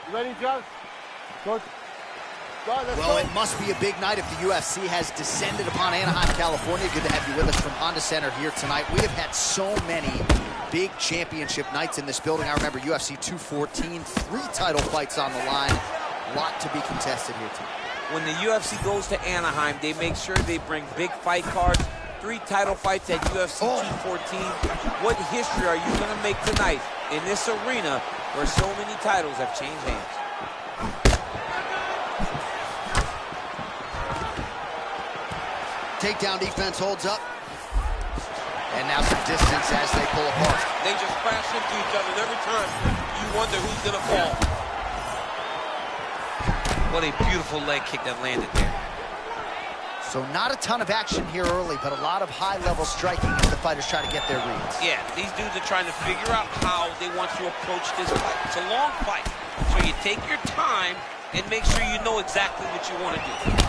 You ready, John? Go. Well, it must be a big night if the UFC has descended upon Anaheim, California. Good to have you with us from Honda Center here tonight. We have had so many big championship nights in this building. I remember UFC 214, 3 title fights on the line. A lot to be contested here tonight. When the UFC goes to Anaheim, they make sure they bring big fight cards. 3 title fights at UFC 214. What history are you going to make tonight in this arena where so many titles have changed hands? Takedown defense holds up. And now some distance as they pull apart. They just crash into each other. And every time you wonder who's going to fall. What a beautiful leg kick that landed there. So not a ton of action here early, but a lot of high-level striking as the fighters try to get their reads. Yeah, these dudes are trying to figure out how they want to approach this fight. It's a long fight. So you take your time and make sure you know exactly what you want to do.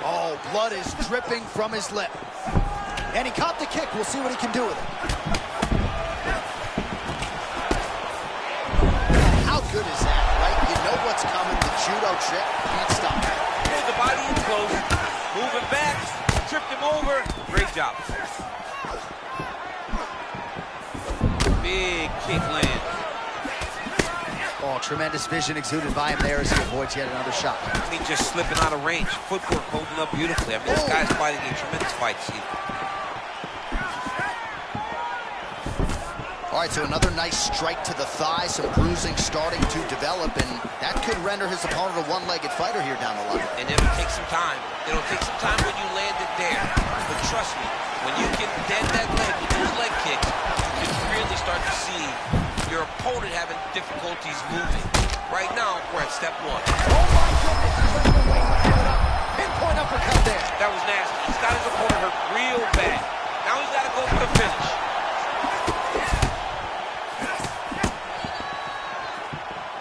Oh, blood is dripping from his lip. And he caught the kick. We'll see what he can do with it. How good is that, right? You know what's coming. The judo trick. Can't stop it. Put the body in close. Moving back. Tripped him over. Great job. Big kick lands. Oh, tremendous vision exuded by him there as he avoids yet another shot. I mean, just slipping out of range. Footwork holding up beautifully. I mean, this guy's fighting a tremendous fight, Steve. All right, so another nice strike to the thigh. Some bruising starting to develop, and that could render his opponent a one-legged fighter here down the line. And it'll take some time. It'll take some time when you land it there. But trust me, when you can dead that leg with those leg kicks, you can really start to see your opponent having difficulties moving. Right now, we're at step 1. Oh my goodness, pinpoint uppercut there. That was nasty. He's got his opponent hurt real bad. Now he's got to go for the finish.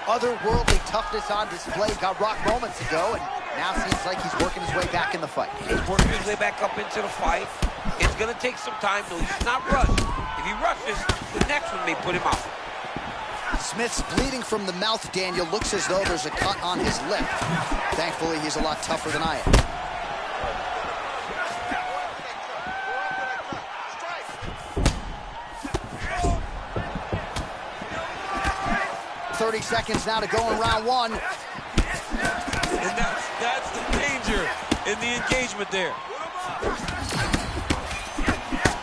Otherworldly toughness on display. Got rocked moments ago, and now seems like he's working his way back in the fight. He's working his way back up into the fight. It's going to take some time, though. He's not rushed. If he rushes, the next one may put him out. Smith's bleeding from the mouth, Daniel. Looks as though there's a cut on his lip. Thankfully, he's a lot tougher than I am. 30 seconds now to go in round 1. And that's the danger in the engagement there.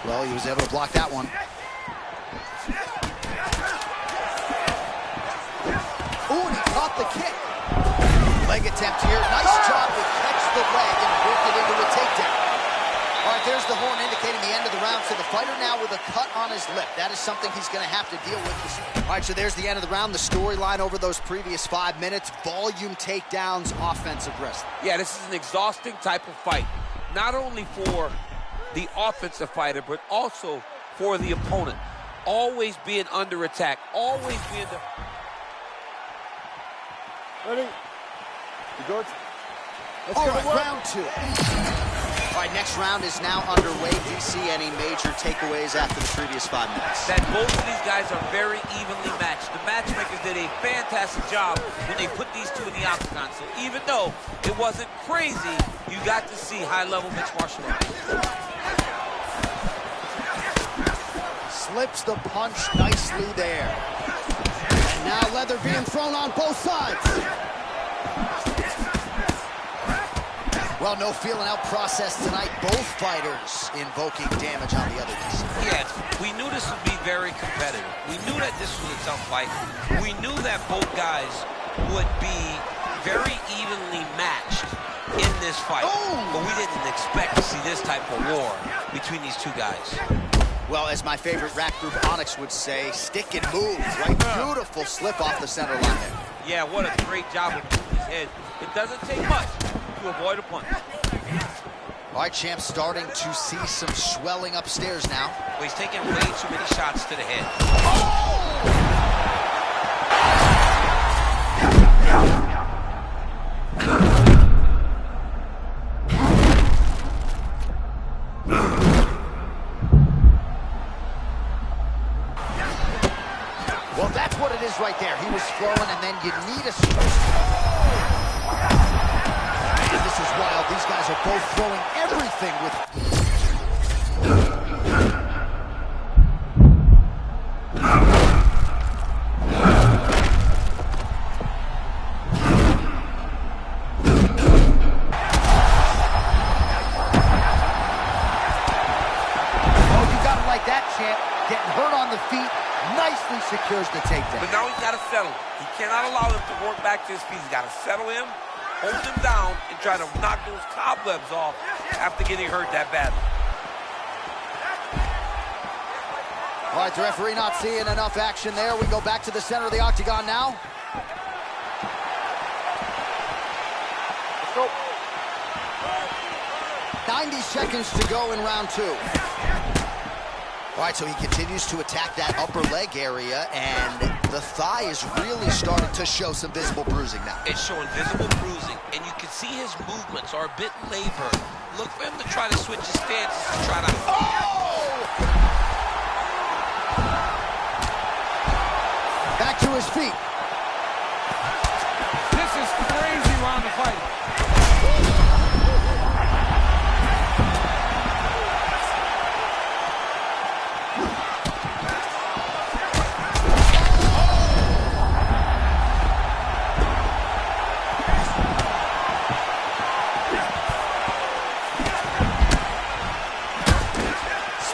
Well, he was able to block that one. Ooh, and he caught the kick. Leg attempt here. Nice job to catch the leg and work it into a takedown. All right, there's the horn indicating the end of the round. So the fighter now with a cut on his lip. That is something he's going to have to deal with. All right, so there's the end of the round. The storyline over those previous 5 minutes. Volume takedowns, offensive wrestling. Yeah, this is an exhausting type of fight. Not only for the offensive fighter, but also for the opponent. Always being under attack. Always being the... Ready? You good? Let's All go. right, round 2. All right, next round is now underway. Do you see any major takeaways after the previous 5 minutes? That both of these guys are very evenly matched. The matchmakers did a fantastic job when they put these two in the octagon. So even though it wasn't crazy, you got to see high-level mixed martial arts. Slips the punch nicely there. And now leather being thrown on both sides. Well, no feeling out process tonight. Both fighters invoking damage on the other. Yes, we knew this would be very competitive. We knew that this was a tough fight. We knew that both guys would be very evenly matched in this fight. But we didn't expect to see this type of war between these two guys. Well, as my favorite rap group Onyx would say, stick and move, right? Beautiful slip off the center line there. Yeah, what a great job of moving his head. It doesn't take much to avoid a punch. All right, champ starting to see some swelling upstairs now. Well, he's taking way too many shots to the head. flowing, and then you need a switch. Man, this is wild. These guys are both throwing everything with... Getting hurt on the feet, nicely secures the takedown. But now he's got to settle. He cannot allow him to work back to his feet. He's got to settle him, hold him down, and try to knock those cobwebs off after getting hurt that badly. All right, the referee not seeing enough action there. We go back to the center of the octagon now. Let's go. 90 seconds to go in round 2. All right, so he continues to attack that upper leg area, and the thigh is really starting to show some visible bruising now. It's showing visible bruising, and you can see his movements are a bit labored. Look for him to try to switch his stances to try to... Oh! Back to his feet. This is crazy round of fight.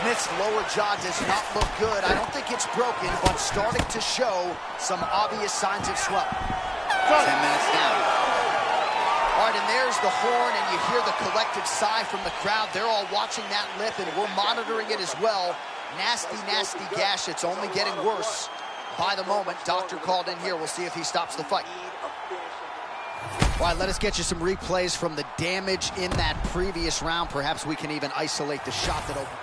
Smith's lower jaw does not look good. I don't think it's broken, but starting to show some obvious signs of swelling. 10 minutes down. All right, and there's the horn, and you hear the collective sigh from the crowd. They're all watching that lip, and we're monitoring it as well. Nasty, nasty gash. It's only getting worse by the moment. Doctor called in here. We'll see if he stops the fight. All right, let us get you some replays from the damage in that previous round. Perhaps we can even isolate the shot that opened.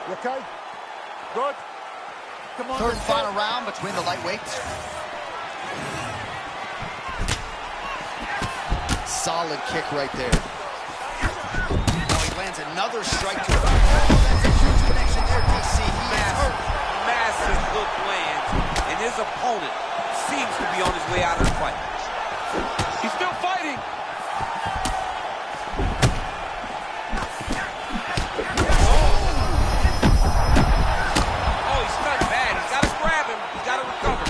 You okay? Good. Come on. Third and final round between the lightweights. Solid kick right there. Now he lands another strike to the... Oh, that's a huge connection there, DC. He is hurt. Massive hook lands, and his opponent seems to be on his way out of the fight. He's still fighting. Oh, he's stunned bad. He's got to grab him. He's got to recover.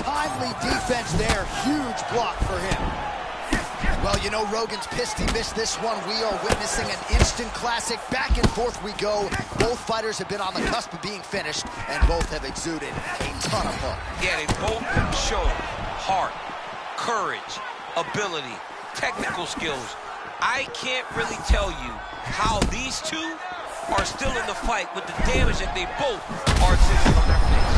Timely defense there. Huge block for him. Well, you know, Rogan's pissed he missed this one. We are witnessing an instant classic. Back and forth we go. Both fighters have been on the cusp of being finished, and both have exuded a ton of fun. Yeah, they both showed heart, courage, ability, technical skills. I can't really tell you how these two are still in the fight with the damage that they both are exhibiting on their face.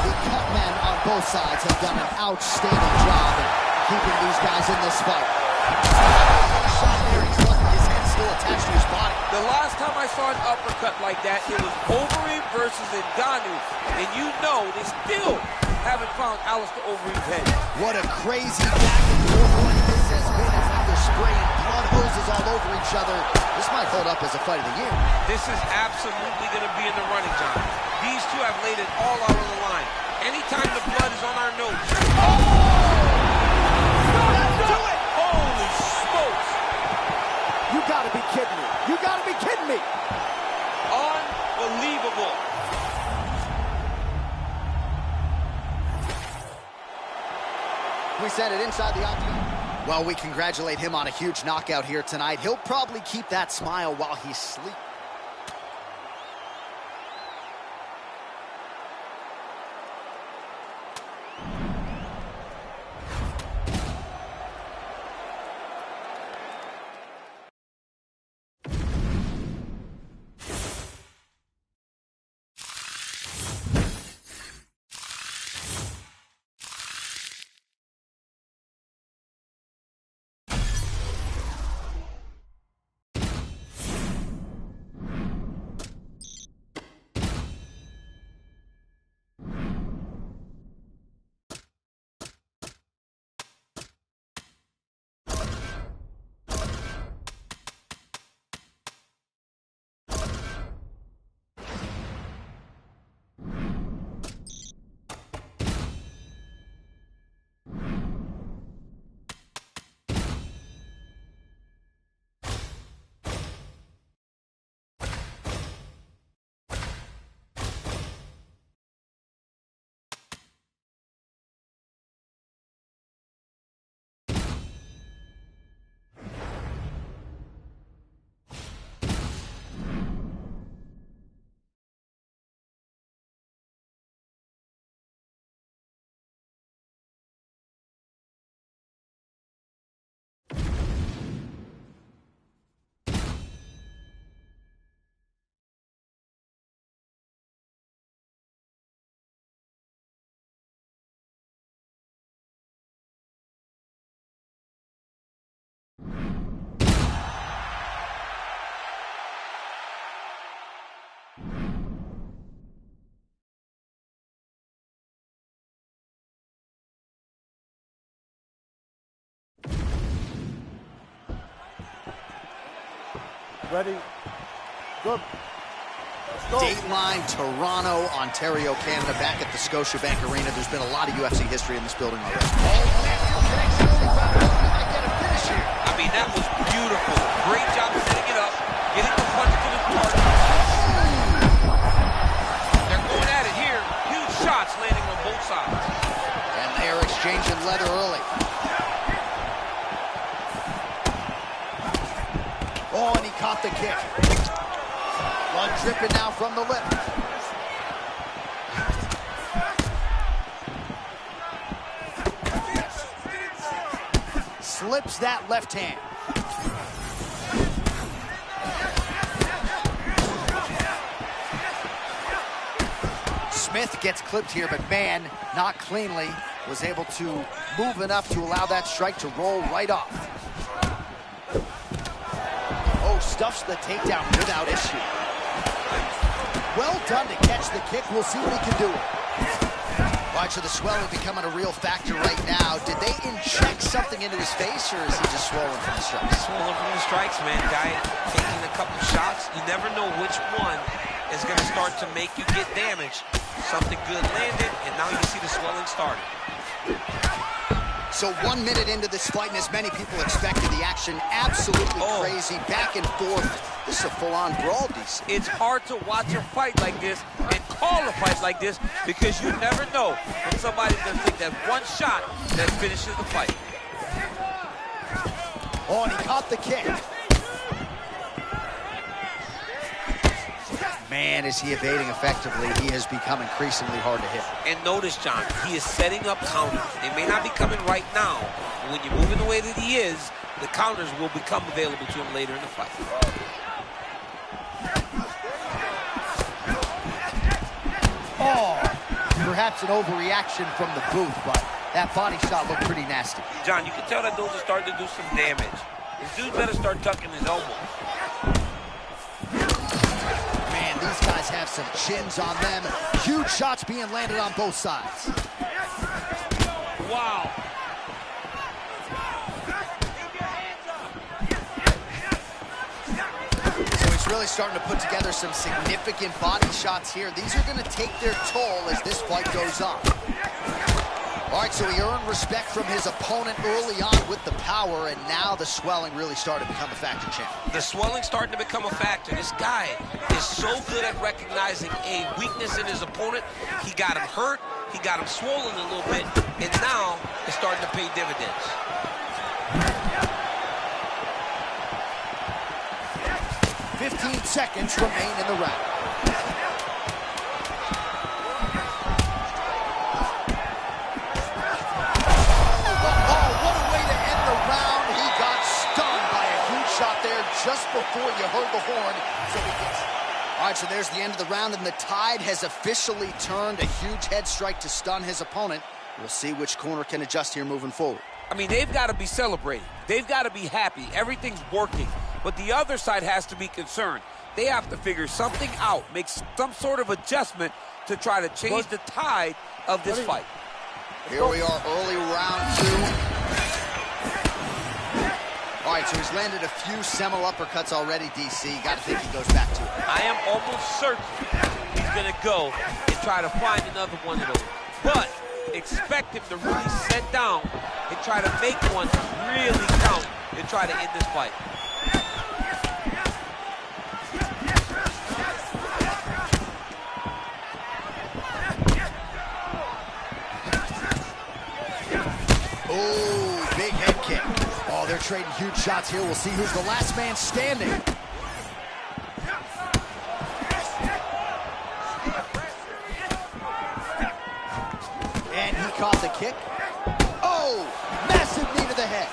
The cut men on both sides have done an outstanding job at keeping these guys in this fight. One shot there, he's lucky his head's still attached to his body. The last time I saw an uppercut like that, it was Overeem versus Ngannou, and you know they still haven't found Alistair Overeem's head. What a crazy back and forth one this has been, as they're spraying blood hoses all over each other. This might hold up as a fight of the year. This is absolutely going to be in the running, John. These two have laid it all out on the line. Anytime the blood is on our nose. Oh! Holy smokes! You gotta be kidding me. You gotta be kidding me. Unbelievable. We send it inside the octagon. Well, we congratulate him on a huge knockout here tonight. He'll probably keep that smile while he's sleeping. Ready? Good. Let's go. Dateline, Toronto, Ontario, Canada, back at the Scotiabank Arena. There's been a lot of UFC history in this building already. I mean, that was beautiful. Great job setting it up, getting the punch to the target. They're going at it here. Huge shots landing on both sides. And they're exchanging leather early. Oh, and he caught the kick. Blood dripping now from the lip. Slips that left hand. Smith gets clipped here, but man, not cleanly, was able to move enough to allow that strike to roll right off. Oh, stuffs the takedown without issue. Well done to catch the kick. We'll see what he can do. All right, so the swelling becoming a real factor right now. Did they inject something into his face, or is he just swollen from the strikes? Swollen from the strikes, man. Guy taking a couple shots. You never know which one is going to start to make you get damaged. Something good landed, and now you see the swelling starting. So 1 minute into this fight, and as many people expected, the action absolutely crazy, back and forth. This is a full-on brawl, DC. It's hard to watch a fight like this and call a fight like this because you never know when somebody's going to take that one shot that finishes the fight. Oh, and he caught the kick. Man, is he evading effectively. He has become increasingly hard to hit. And notice, John, he is setting up counters. They may not be coming right now, but when you're moving the way that he is, the counters will become available to him later in the fight. Oh, perhaps an overreaction from the booth, but that body shot looked pretty nasty. John, you can tell that those are starting to do some damage. This dude better start tucking his elbow. These guys have some chins on them. Huge shots being landed on both sides. Wow. So he's really starting to put together some significant body shots here. These are going to take their toll as this fight goes on. All right, so he earned respect from his opponent early on with the power, and now the swelling really started to become a factor, champ. The swelling's starting to become a factor. This guy is so good at recognizing a weakness in his opponent. He got him hurt, he got him swollen a little bit, and now it's starting to pay dividends. "15 seconds remain in the round. Just before you heard the horn. All right, so there's the end of the round, and the tide has officially turned. A huge head strike to stun his opponent. We'll see which corner can adjust here moving forward. I mean, they've got to be celebrating. They've got to be happy. Everything's working. But the other side has to be concerned. They have to figure something out, make some sort of adjustment to try to change the tide of this fight. Here we are, early round 2. All right, so he's landed a few seminal uppercuts already, DC. Got to think he goes back to it. I am almost certain he's going to go and try to find another one of those. But expect him to really sit down and try to make one really count and try to end this fight. Oh, big head kick. Oh, they're trading huge shots here. We'll see who's the last man standing. And he caught the kick. Oh, massive knee to the head.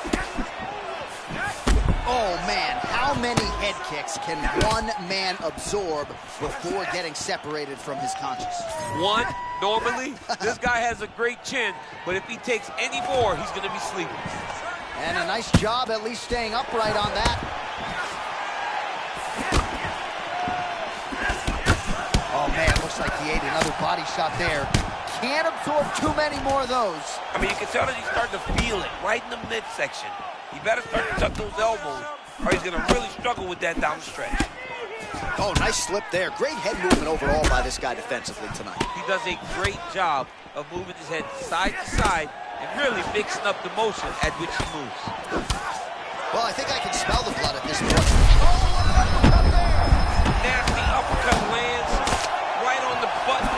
Oh, man, how many head kicks can one man absorb before getting separated from his conscience? One, normally, this guy has a great chin, but if he takes any more, he's going to be sleeping. And a nice job at least staying upright on that. Oh, man, looks like he ate another body shot there. Can't absorb too many more of those. I mean, you can tell that he's starting to feel it right in the midsection. You better start to tuck those elbows or he's going to really struggle with that down the stretch. Oh, nice slip there. Great head movement overall by this guy defensively tonight. He does a great job of moving his head side to side and really mixing up the motion at which he moves. Well, I think I can smell the blood at this point. Nasty uppercut lands right on the button.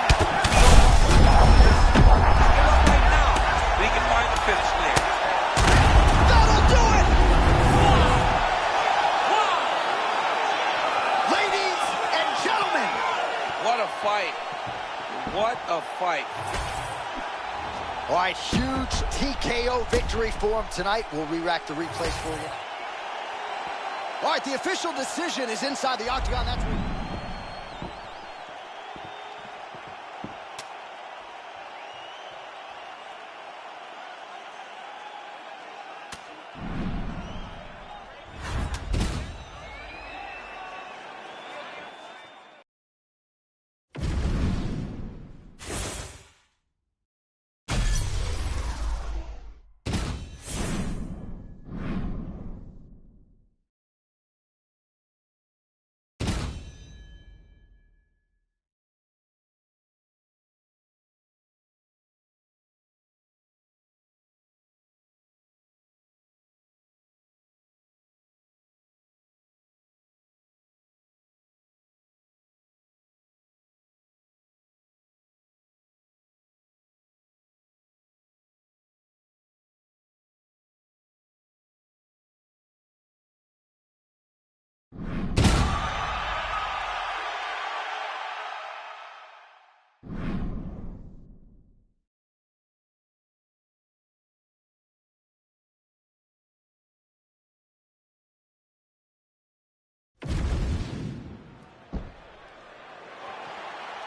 Give up right now, but he can find the finish there. That'll do it! Ladies and gentlemen. What a fight. What a fight. All right, huge TKO victory for him tonight. We'll re-rack the replays for you. All right, the official decision is inside the octagon. That's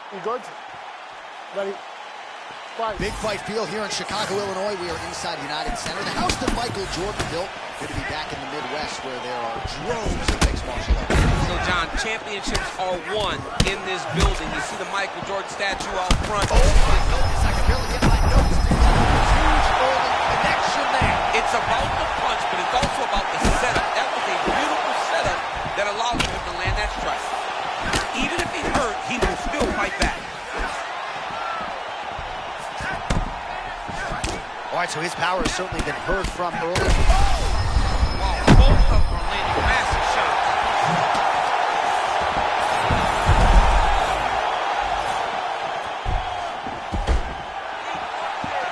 You good? Ready? Fight. big fight feel here in Chicago, Illinois. We are inside United Center. The house that Michael Jordan built. Good to be back in the Midwest where there are droves of mixed martial arts. So, John, championships are won in this building. You see the Michael Jordan statue out front. Oh, my goodness. I can barely get my notes. Huge early connection there. It's about the punch, but it's also about the setup. That was a beautiful setup that allowed him to land that strike. Even if he's hurt, he will still fight back. All right, so his power has certainly been heard from early. Wow, both of them are landing massive shots.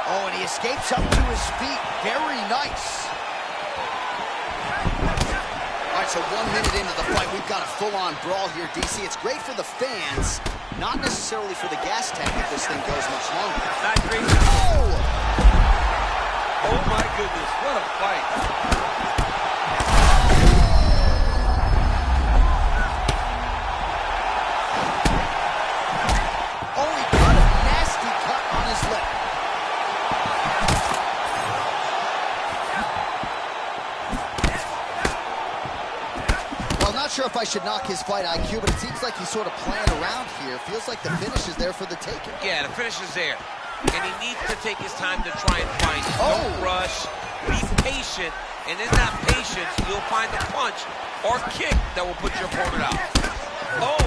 Oh, and he escapes up to his feet. Very nice. All right, so 1 minute into the fight, we've got a full-on brawl here, DC. It's great for the fans, not necessarily for the gas tank if this thing goes much longer. Not great. Oh! Oh my goodness, what a fight. Oh, he got a nasty cut on his lip. Well, not sure if I should knock his fight IQ, but it seems like he's sort of playing around here. Feels like the finish is there for the taking. Yeah, the finish is there. And he needs to take his time to try and find it. Oh. Don't rush. Be patient. And in that patience, you'll find the punch or kick that will put your opponent out. Oh,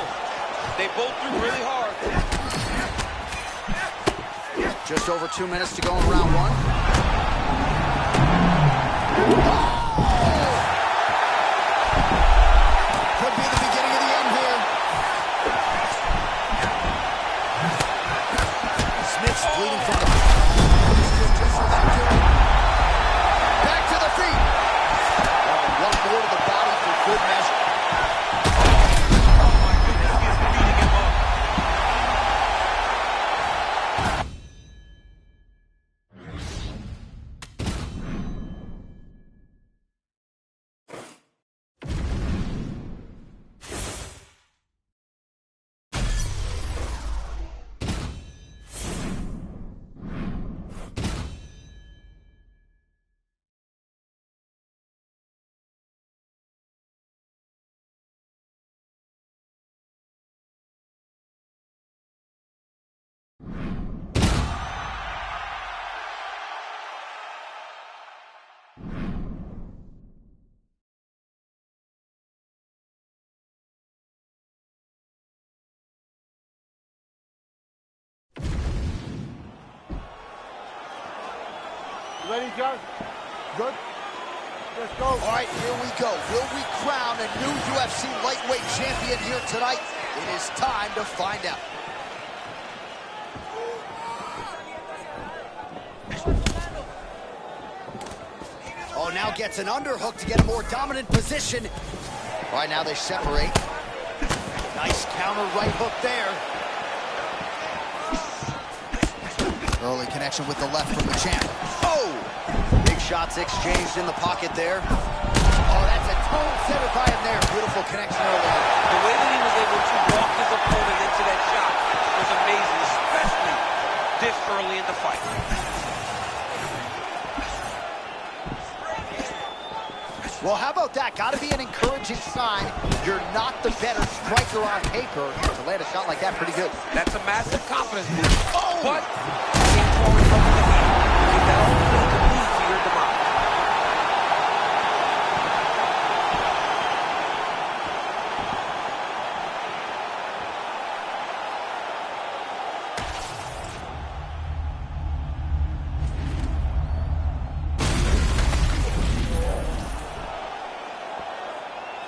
they both threw really hard. Just over 2 minutes to go in round one. Could be the beginning of the end here. Smith's bleeding from the... Back to the feet. Oh, one more to the body for good measure. Oh, my goodness, he's beating him up. Ready, John? Good. Let's go. All right, here we go. Will we crown a new UFC lightweight champion here tonight? It is time to find out. Oh, now gets an underhook to get a more dominant position. All right, now they separate. Nice counter right hook there. Early connection with the left from the champ. Oh! Big shots exchanged in the pocket there. Oh, that's a tone setter by him there. Beautiful connection early. The way that he was able to walk his opponent into that shot was amazing, especially this early in the fight. Well, how about that? Got to be an encouraging sign. You're not the better striker on paper. To land a shot like that, pretty good. That's a massive confidence boost. Oh! But came forward from the head. That ultimately could lead to your demise.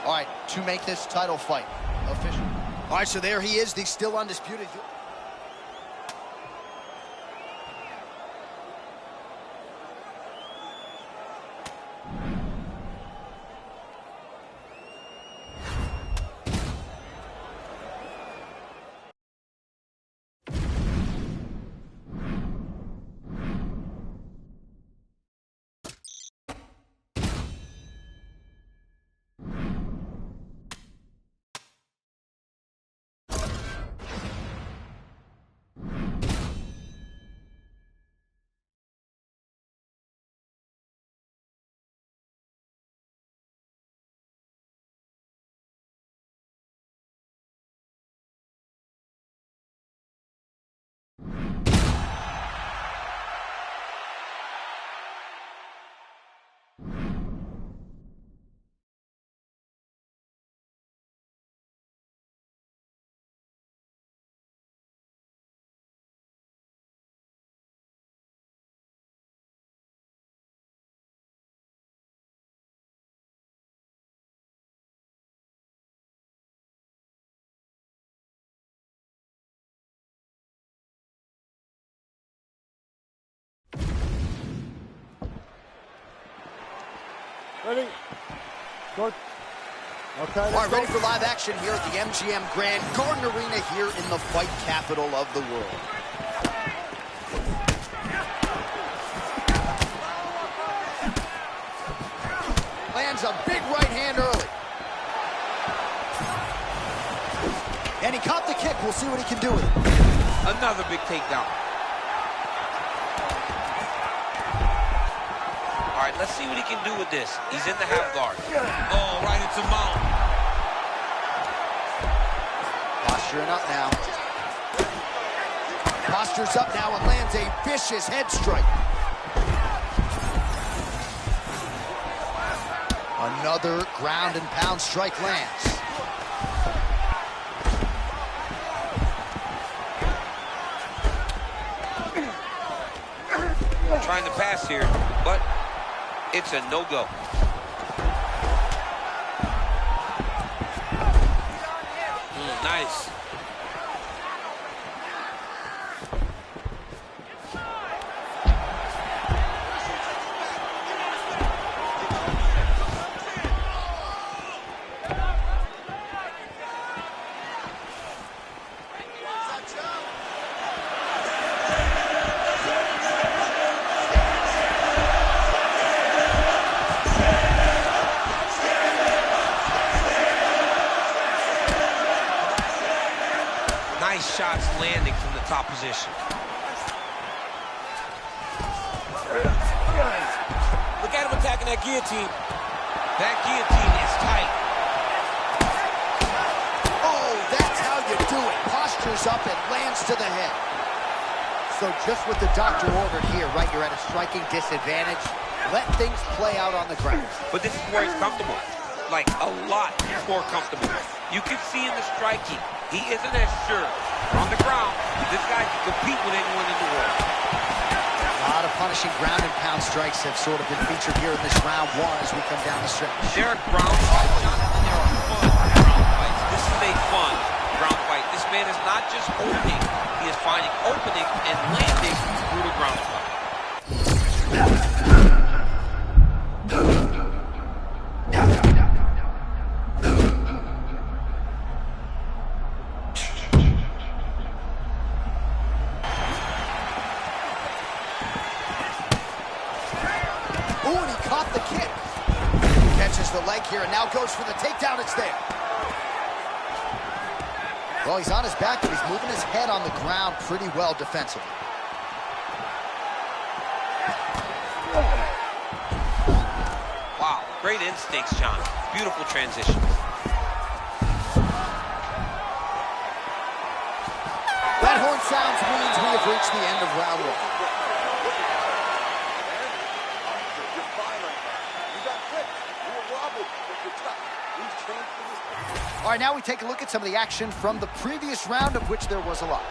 All right, to make this title fight official. All right, so there he is, the still undisputed. Ready? Good. Okay, All right, let's ready go. for live action here at the MGM Grand Garden Arena here in the fight capital of the world. Lands a big right hand early. And he caught the kick. We'll see what he can do with it. Another big takedown. All right, let's see what he can do with this. He's in the half guard. Oh, right into mount. Posturing up now. Postures up now and lands a vicious head strike. Another ground and pound strike lands. Trying to pass here, but it's a no-go. Nice. Nice shots landing from the top position. Look at him attacking that guillotine. That guillotine is tight. Oh, that's how you do it. Postures up and lands to the head. So just what the doctor ordered here, right? You're at a striking disadvantage. Let things play out on the ground. But this is where he's comfortable. Like, a lot more comfortable. You can see in the striking, he isn't as sure. On the ground, this guy can compete with anyone in the world. A lot of punishing ground and pound strikes have sort of been featured here in this round one as we come down the stretch. There are ground fights, Jonathan. There are fun ground fights. This is a fun ground fight. This man is not just holding, he is finding opening and landing through the ground fight. Ooh, and he caught the kick. Catches the leg here and now goes for the takedown. It's there. Well, he's on his back, but he's moving his head on the ground pretty well defensively. Wow, great instincts, John. Beautiful transition. That horn sounds means we have reached the end of round one. All right, now we take a look at some of the action from the previous round, of which there was a lot.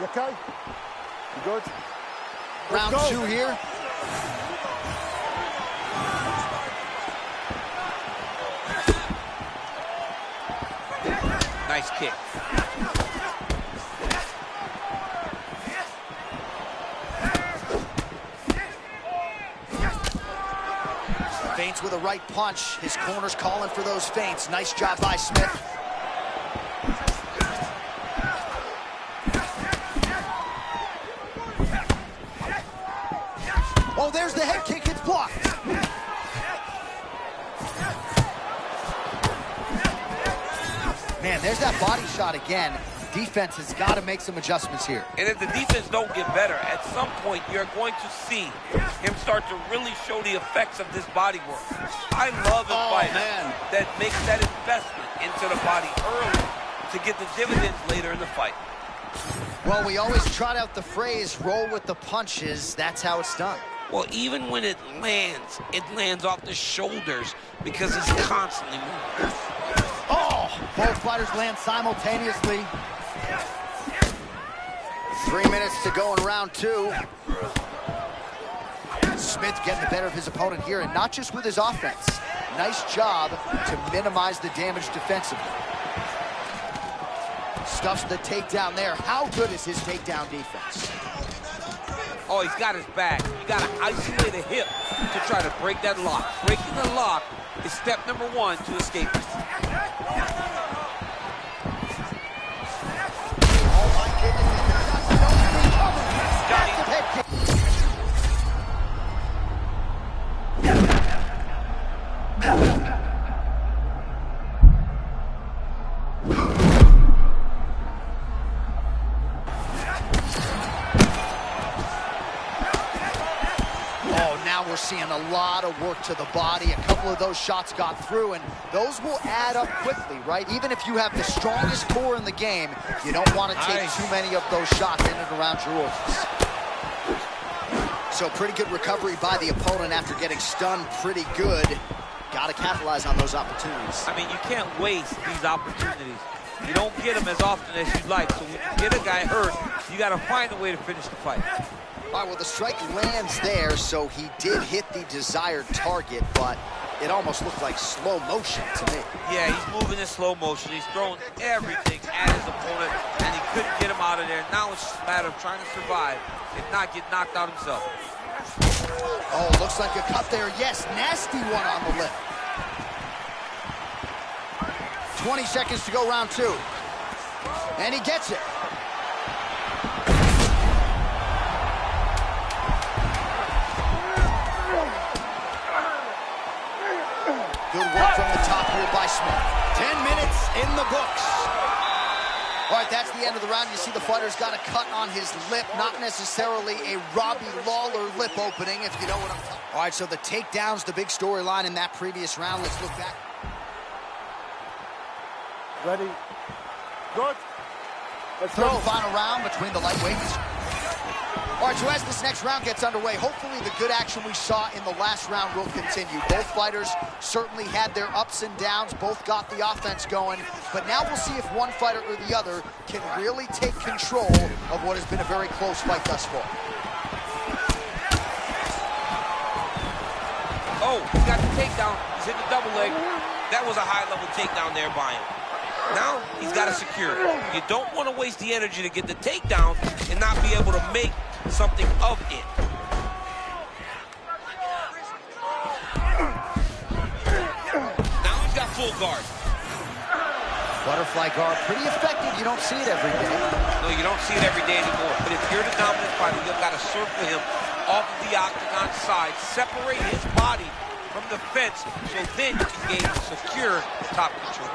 You okay? You good? Round Let's go. two here. Nice kick. Feints with a right punch. His corner's calling for those feints. Nice job by Smith. Oh, there's the head kick. It's blocked. Man, there's that body shot again. Defense has got to make some adjustments here. And if the defense don't get better, at some point you're going to see him start to really show the effects of this body work. I love a fighter that makes that investment into the body early to get the dividends later in the fight. Well, we always trot out the phrase, roll with the punches. That's how it's done. Well, even when it lands off the shoulders because he's constantly moving. Oh, both fighters land simultaneously. 3 minutes to go in round two. Smith getting the better of his opponent here, and not just with his offense. Nice job to minimize the damage defensively. Stuffs the takedown there. How good is his takedown defense? Oh, he's got his back. You got to isolate a hip to try to break that lock. Breaking the lock is step number one to escape it. Oh my goodness, massive head kick. We're seeing a lot of work to the body. A couple of those shots got through, and those will add up quickly, right? Even if you have the strongest core in the game, you don't want to take too many of those shots in and around your orifice. So pretty good recovery by the opponent after getting stunned pretty good. Got to capitalize on those opportunities. I mean, you can't waste these opportunities. You don't get them as often as you'd like. So when you get a guy hurt, you got to find a way to finish the fight. All right, well, the strike lands there, so he did hit the desired target, but it almost looked like slow motion to me. Yeah, he's moving in slow motion. He's throwing everything at his opponent, and he couldn't get him out of there. Now it's just a matter of trying to survive and not get knocked out himself. Oh, looks like a cut there. Yes, nasty one on the lip. 20 seconds to go, round two. And he gets it. Good work from the top here by Smith. 10 minutes in the books. All right, that's the end of the round. You see the fighter's got a cut on his lip, not necessarily a Robbie Lawler lip opening, if you know what I'm talking about. All right, so the takedown's the big storyline in that previous round. Let's look back. Ready? Good. Let's Third go. and final round between the lightweights. All right, so as this next round gets underway, hopefully the good action we saw in the last round will continue. Both fighters certainly had their ups and downs, both got the offense going, but now we'll see if one fighter or the other can really take control of what has been a very close fight thus far. Oh, he got the takedown. He's hit the double leg. That was a high-level takedown there by him. Now, he's got to secure it. You don't want to waste the energy to get the takedown and not be able to make something of it. Now he's got full guard. Butterfly guard, pretty effective. You don't see it every day. No, you don't see it every day anymore. But if you're the dominant fighter, you've got to circle him off of the octagon side, separate his body from the fence, so then you can gain secure top control.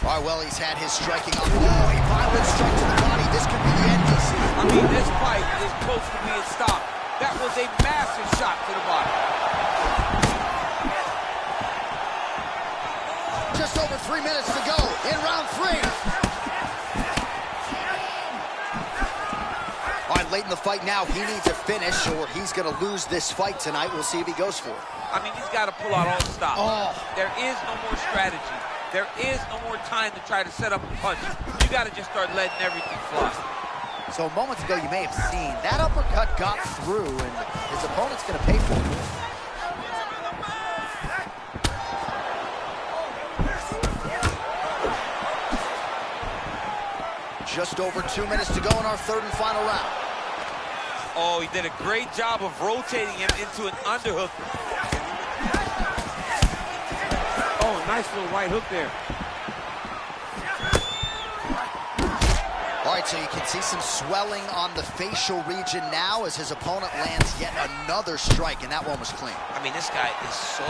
All right, well, he's had his striking on. Oh, a violent strike to the body. This could be the end, DC. I mean, this fight is close to being stopped. That was a massive shot to the body. Just over 3 minutes to go in round 3. All right, late in the fight now, he needs a finish or he's going to lose this fight tonight. We'll see if he goes for it. I mean, he's got to pull out all the stops. Oh. There is no more strategy. There is no more time to try to set up a punch. You got to just start letting everything fly. So moments ago, you may have seen that uppercut got through, and his opponent's going to pay for it. Just over 2 minutes to go in our third and final round. Oh, he did a great job of rotating him into an underhook. Oh, nice little right hook there. All right, so you can see some swelling on the facial region now as his opponent lands yet another strike, and that one was clean. I mean, this guy is so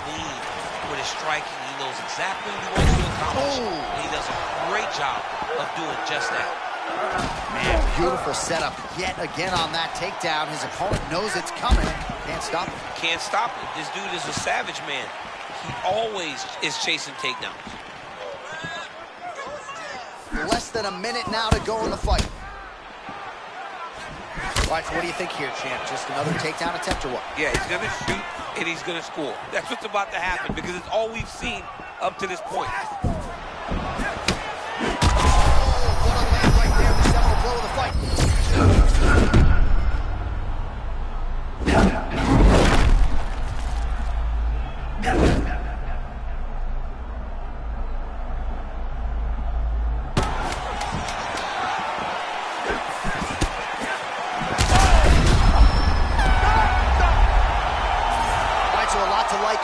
clean with his striking. He knows exactly what he wants to accomplish. And he does a great job of doing just that. Man, beautiful setup yet again on that takedown. His opponent knows it's coming. Can't stop it. Can't stop it. This dude is a savage, man. He always is chasing takedowns. Less than a minute now to go in the fight. All right, so what do you think here, champ? Just another takedown attempt or what? Yeah, he's going to shoot and he's going to score. That's what's about to happen because it's all we've seen up to this point. Oh, what a land right there, the seminal blow of the fight.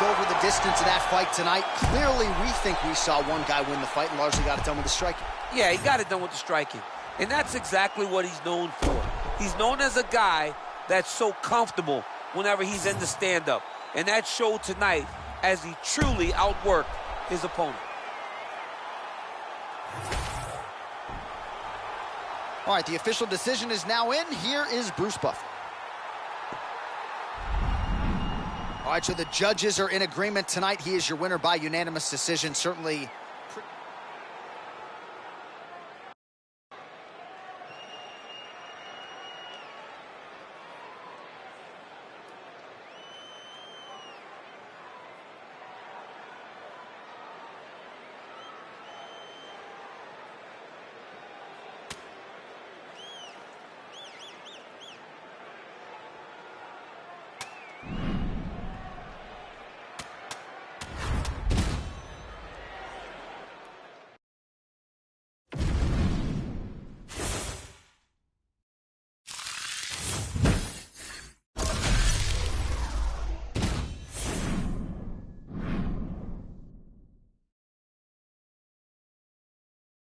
Over the distance of that fight tonight. Clearly, we think we saw one guy win the fight and largely got it done with the striking. Yeah, he got it done with the striking. And that's exactly what he's known for. He's known as a guy that's so comfortable whenever he's in the stand-up. And that showed tonight as he truly outworked his opponent. All right, the official decision is now in. Here is Bruce Buffer. All right, so the judges are in agreement tonight. He is your winner by unanimous decision. Certainly